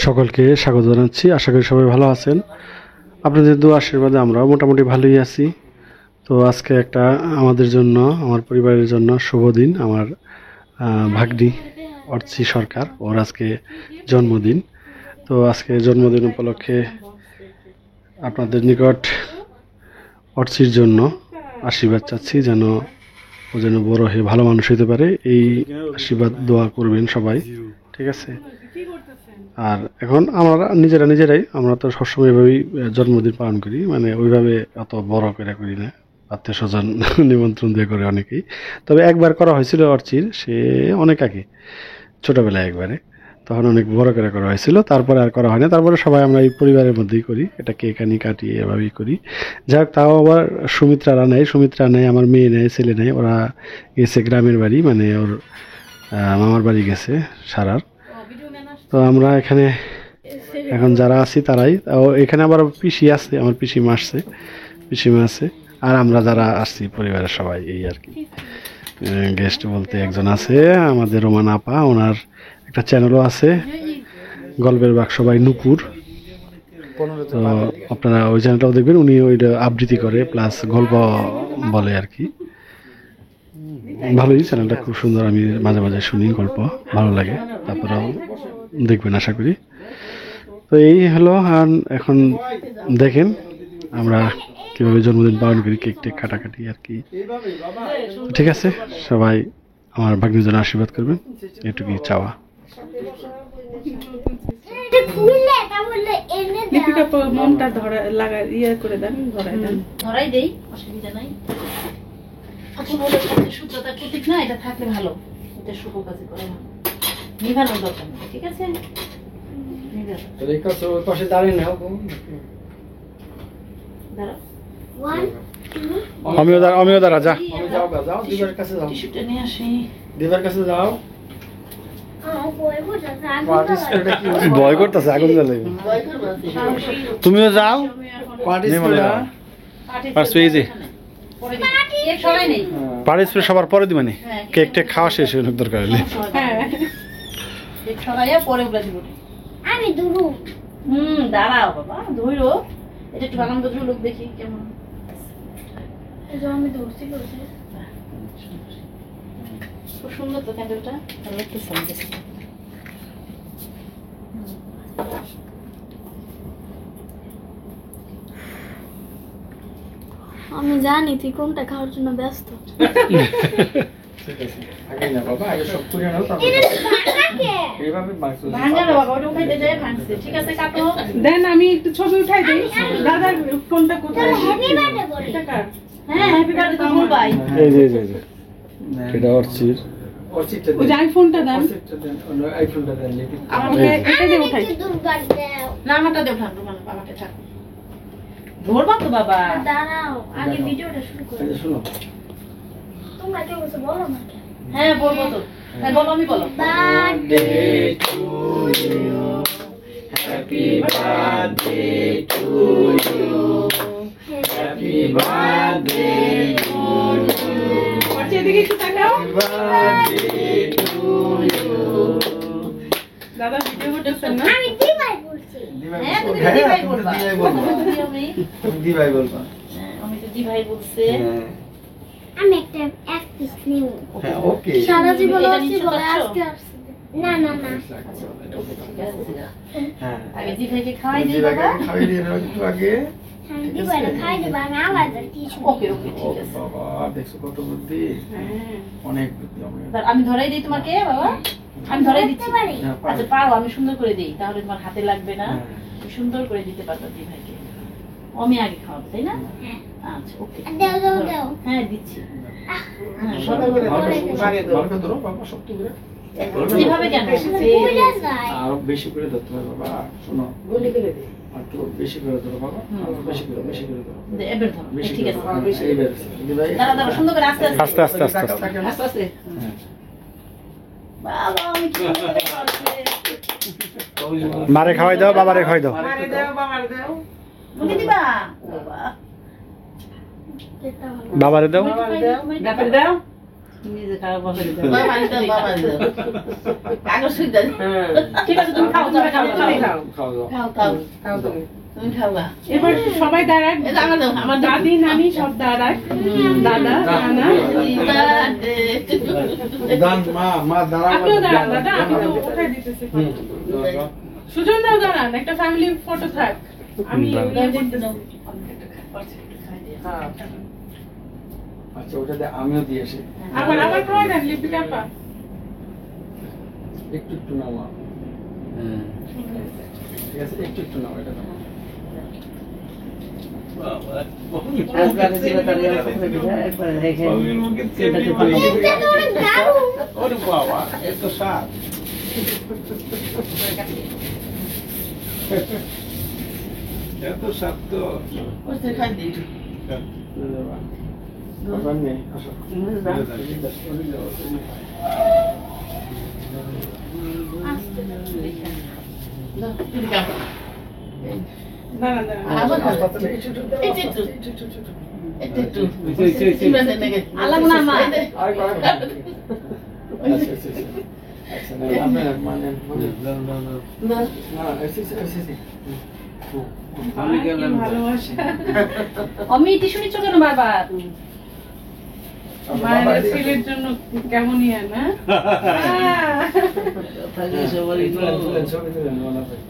সকলকে স্বাগত জানাচ্ছি। আশা করি সবাই ভালো আছেন। আপনাদের দোয়া আশীর্বাদে আমরাও মোটামুটি ভালোই আছি। তো আজকে একটা আমাদের জন্য, আমার পরিবারের জন্য শুভ দিন। আমার ভাগ্নি অর্চি সরকার, ওর আজকে জন্মদিন। তো আজকে জন্মদিন উপলক্ষে আপনাদের নিকট অর্চির জন্য আশীর্বাদ চাচ্ছি, যেন ও যেন বড় হয়ে ভালো মানুষ হতে পারে। এই আশীর্বাদ দোয়া করবেন সবাই, ঠিক আছে? আর এখন আমরা নিজেরাই আমরা তো সবসময় এভাবেই জন্মদিন পালন করি, মানে ওইভাবে অত বড় করে করি না, আত্মীয় স্বজন নিমন্ত্রণ দিয়ে করে অনেকেই। তবে একবার করা হয়েছিল অর্চির, সে অনেক আগে, ছোটবেলায় একবারে, তখন অনেক বড় করে করা হয়েছিল। তারপরে আর করা হয় না। তারপরে সবাই আমরা এই পরিবারের মধ্যেই করি, এটা কেক আনি কাটিয়ে এভাবেই করি। যাই হোক, তাও আবার সুমিত্রা নেই, আমার মেয়ে নেই, ছেলে নেই, ওরা গেছে গ্রামের বাড়ি, মানে ওর মামার বাড়ি গেছে সারার। তো আমরা এখানে এখন যারা আছি তারাই, এখানে আবার পিসিমা আছে, আর আমরা যারা আসছি পরিবারের সবাই, এই আর কি। গেস্ট বলতে একজন আছে আমাদের রোমান আপা, ওনার একটা চ্যানেলও আছে, গল্পের বাক্স বাই নূপুর। তো আপনারা ওই চ্যানেলটাও দেখবেন, উনি ওইটা আবৃত্তি করে প্লাস গল্প বলে আর কি। ভালোই চ্যানেলটা, খুব সুন্দর। আমি মাঝে মাঝে শুনি, গল্প ভালো লাগে। তারপরেও দেখবেন আশা করি। তো এই হলো। আর এখন দেখেন আমরা কীভাবে জন্মদিন পালন করি, কেক টেক কাটাকাটি আর কি। ঠিক আছে, সবাই আমার ভাগ্নির জন্য আশীর্বাদ করবেন, এটুকুই চাওয়া। ঠিক আছে, অমিও দাঁড়া, যা দিবার কাছে যাও। ভয় করতেছে, আগুন জ্বালে। তুমিও যাও, পার্টিসিপেট সবার পরে দিবানি। কেক টেক খাওয়া শেষ হয়ে দরকার হলে আমি দুরু দাঁড়াও বাবা, ধরো এটা একটু বাগান গজরু লোক দেখি কেমন। আমি ধরছি, খুব সুন্দর তো ক্যান্ডেলটা, ভালো একটু সামনে। আমি জানি তুই কোনটা খাওয়ার জন্য ব্যস্ত। দেন আমি একটু ছবি উঠাই দিই। দাদা কোনটা কোথায়? হ্যাঁ, হ্যাপি বার্থডে তো বলবাই। এই যে এটা অর্চির। ওই যে আইফোনটা দেন, আমাকে এটা দিয়ে উঠাই। না, আমারটা দিয়ে উঠান, আমারটা থাক। ধরবা তো বাবা। দাঁড়াও, আগে ভিডিওটা শুরু করো। শুনো, তোমরা কেউ কিছু বলো না। হ্যাঁ বলবো তো। হ্যাঁ বলো, আমি বলো। Birthday to you, happy birthday to you, happy birthday to you, আচ্ছা এদিকে একটু তাকাও। Birthday to you. দাদা ভিডিও করতেছেন না? আমি দিবাই বলছি। হ্যাঁ, তুমি তো দিভাই বলবা। দিভাই বলবা। হ্যাঁ, আমি তো দিভাই বলছে। আমি একটা এক পিস নিব। হ্যাঁ, ওকে। সারা জীবন এটা আসছি নিচে বলে যাচ্ছো? আজকে আসছি। না না না, হ্যাঁ, আগে দিভাইকে খাওয়াই দিই বাবা। খাওয়াই দিয়ে নাও একটু আগে। আমি দিবাই খাই দেব, আমি আলাদা কিছু। ওকে ওকে, ঠিক আছে। বাবা, দেখছো কত বুদ্ধি, হ্যাঁ, অনেক বুদ্ধি। আমি ধরাই দিই তোমাকে বাবা, আমি ধরাই দিচ্ছি। পারি। আচ্ছা পারো, আমি সুন্দর করে দিই, তাহলে তোমার হাতে লাগবে না। তুমি সুন্দর করে দিতে পারবে দিভাইকে। আমি আগে খাওয়াবো, তাই না? আচ্ছা ওকে, দাও। হ্যাঁ দিচ্ছি। হ্যাঁ, বাবাকে ধরো, বাবা শক্ত করে। এভাবে কেন? ভুলে যায়। আরো বেশি করে ধরতে হবে বাবা, শোনো। গুলি করে দে। একটু বেশি করে ধরো বাবা, আরো বেশি করে ধরো। এবার ধরো, বেশি ঠিক আছে। করে, এইবার। দিভাই, দাঁড়া সুন্দর করে, আস্তে আস্তে আস্তে আস্তে আস্তে আস্তে। আস্তে আস্তে। হ্যাঁ। বাবা আমি কি করে পারছি? মারে খাওয়াই দাও, বাবারে খাওয়াই দাও। মারে দাও, বাবারে দাও। মুখে দিবা? বাবা বাবারে দাও। বাবারে দাও, বাবারে দাও। নিজে খাওয়া বসে দিতে হবে। বাবা দিতে বাবা দিতে কাগজ সুইদা ঠিক আছে তুমি খাও যাবে খাও তুমি খাও খাও খাও খাও খাও তুমি তুমি খাওয়া এবার সবাই দাঁড়াক এটা আমার দাও আমার দাদি দাদি নানি সব দাঁড়াক দাদা নানা দান মা দাঁড়াও আপনিও দাঁড়ান দাদা আমি তো কোথায় দিতেছি সুজন দাও দাঁড়ান একটা ফ্যামিলি ফটো থাক আমি ইয়ে করতেছি। আচ্ছা ওটা দিয়ে আমিও দিয়ে আসি আবার খাওয়া দেন লিপিকা আপা একটু একটু নাও মা। ঠিক আছে একটু নাও এটা নাও। ওরে বাবা এত স্বাদ এত স্বাদ তো ওতে খাই দিই আবার নেই আসো তুমি খাও দাঁড়ান দাঁড়ান আবার খাও একটু একটু সিমাতে নাকি আলাম না মা আচ্ছা না আপনি মানে না না এসে আমি গেলাম ভালোবাসা আমি টিস্যু নিচ্ছ কেন বারবার মায়ের ছেলের জন্য কেমন ইয়া না ছবি তুলেন মনে হয়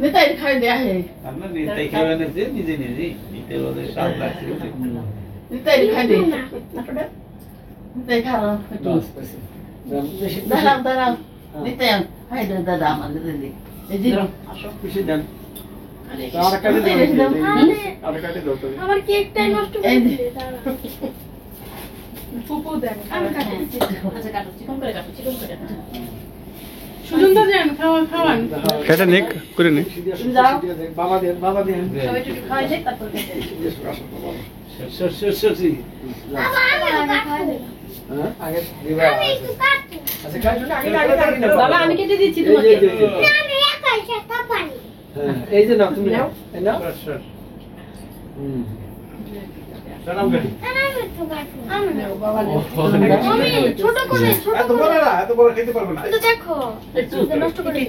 নেতাই খাই দেয়া হে আপনার নেতাই খাওয়া নিয়েছে নিজে নিজে নিতে বলে সাপ লাগছে নেতাই খাই দে নেতাই খাও একটু দাঁড়াও দাঁড়াও নেতাই খাই দে দাদা আমার দিদি এই যে আসো খুশি দেন আর কাটে দাও আর কাটে দাও তুমি আমার কেকটাই নষ্ট করে এই যে। দিলে, দাঁড়া। ফুপু দেন আচ্ছা কাটো চিকন করে কাটো চিকন করে কাটো সুজন দা যান খাওয়ান কেটে নিক করে নিক বাবা দেন সবাই একটু খাওয়াই যাই তারপর খেতে সরষি বাবা, আমি আগে খাই দিলাম। হ্যাঁ আগে দিবা আমি একটু কাটবো। আচ্ছা খাই শুনে আগে বাবা আমি কেটে দিচ্ছি তোমাকে না, আমি একাই সেটা পারি। এই যে নাও তুমি নাও এই নাও হুম আর আমি একটু কাটবো। আমি ছোট করে, ছোট এত করে। বড় না এত বড় খেতে পারবো না কিন্তু দেখো, এটা নষ্ট করে দিই।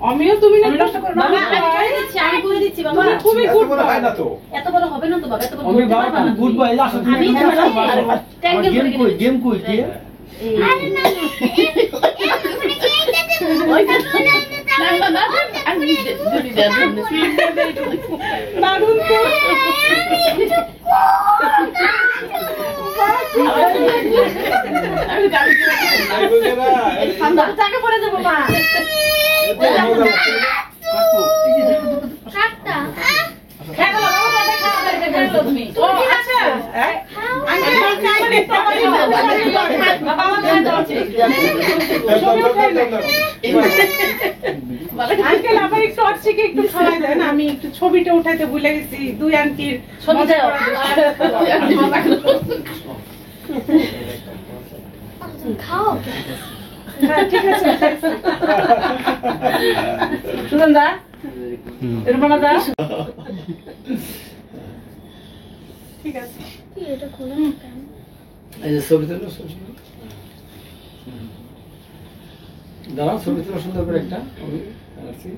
আমিও তুমি না নষ্ট করো বাবা আমি করে দিচ্ছি আমি করে দিচ্ছি বাবা তুমি খুবই এত গুড বড় হয় না তো এত বড় হবে না তো বাবা এত বড় আমি করতে বাবা পারবা না গুড তুমি। বাই আসো তুমি আমি ট্যাঙ্গেল গেম করে কই গেম কই গেম এই আরে না, ওইটা তুলে দিতে না না না আমি দিদি দেন দারুণ তো আমি গাড়ি ঠান্ডা টাকা পড়ে যাবো মা কাটটা। খেলো বাবা দেখা খেলো তুমি ও আচ্ছা বাবা আমার খাই দাও আঙ্কেল আবার একটু অর্চিকে একটু খাওয়াই দেন আমি একটু ছবিটা উঠাইতে ভুলে গেছি দুই আন্টির ছবি দাও খাও। হ্যাঁ ঠিক আছে সুজন দা এরকম দা ঠিক আছে কি এটা খোলা কেন? এই যে ছবি তুলো দাঁড়াও ছবি তুলো সুন্দর করে একটা আমি আছি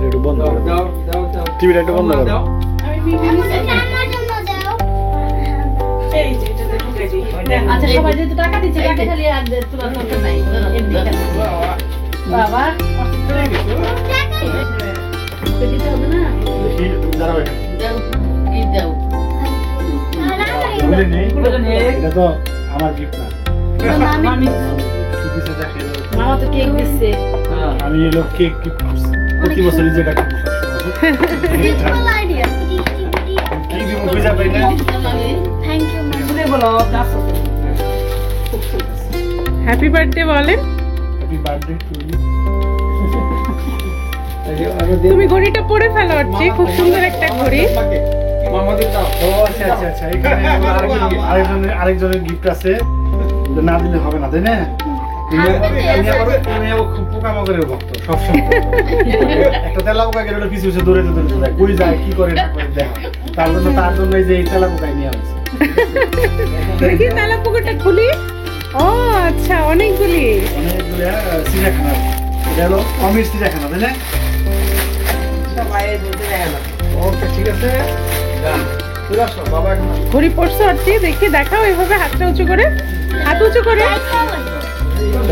একটু বন্ধ দাও করে দাও দাও দাও টিভিটা একটু বন্ধ করো দাও আমি মিডিয়াম এটা আমার জন্য দাও। এই যে এটা দেখো রেডি আচ্ছা সবাই যেহেতু টাকা দিচ্ছে টাকা খালি আর তোমার দরকার নাই এমনি বাবা দিতে হবে না দেখি দাঁড়াও এখানে দাও কি দাও বলে নেই এটা তো আমার গিফট না মামি কিছু দেখে মামা তো কেক দিচ্ছে আমি এলো কেক গিফট করছি প্রতি বছরই যেটা Beautiful idea. কি দিব বুঝা পাই না হ্যাপি বার্থডে বলেন। Happy birthday to you. তুমি ঘড়িটা পরে ফেলো অর্চি, খুব সুন্দর একটা ঘড়ি। মামাদের দাও। ও আচ্ছা আচ্ছা আচ্ছা, এখানে আরেকজনের গিফট আছে, না দিলে হবে না, তাই না? তুমি আবার খুব পোকামাকড়ের ভক্ত সবসময়। একটা তেলা পোকা গেলে ওটা পিছু পিছু দৌড়াতে দৌড়াতে যায়, কই যায় কি করে না করে দেখা। তার জন্য এই যে এই তেলা পোকাই নিয়ে আসছে। দেখি তালা পুকুরটা খুলি। ও আচ্ছা, অনেকগুলি। অনেকগুলো চিড়িয়াখানা, এটা হলো অমির চিড়িয়াখানা, তাই না? ওকে ঠিক আছে, চলে আসো বাবা এখন। ঘড়ি পড়ছো অর্চি, দেখি দেখাও এভাবে হাতটা উঁচু করে, হাত উঁচু করে।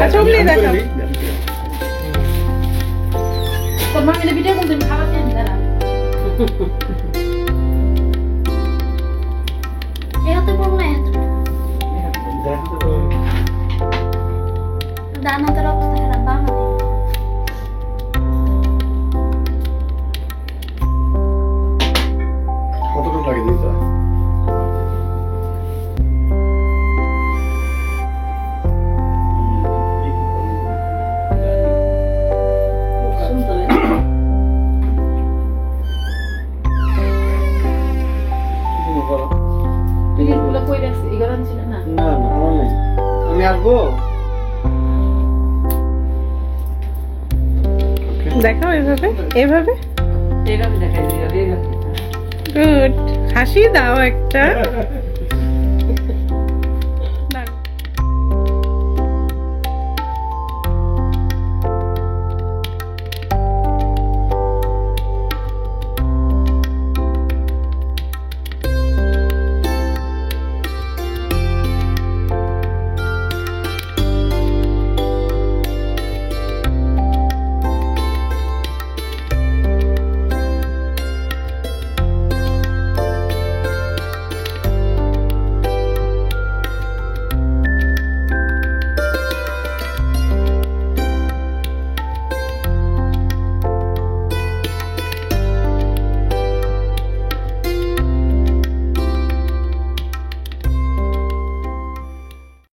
আচ্ছা ওগুলি দেখাও। তোর মা মিলে ভিডিও করতে খাবার খেয়ে নি দাঁড়া। এই হাতে পড়বো না, এই হাতে পড়বো। ডান হাতের অবস্থা খারাপ, বাম হাতে। কতটুকু লাগে দিতে? সুন্দর। টিকিটগুলো কই রাখছি? এগুলো আনছিল না? না না আমার নেই, আমি আসবো। দেখাও এভাবে, এভাবে। এইভাবে দেখাই দিই, এইভাবে। গুড, হাসি দাও একটা।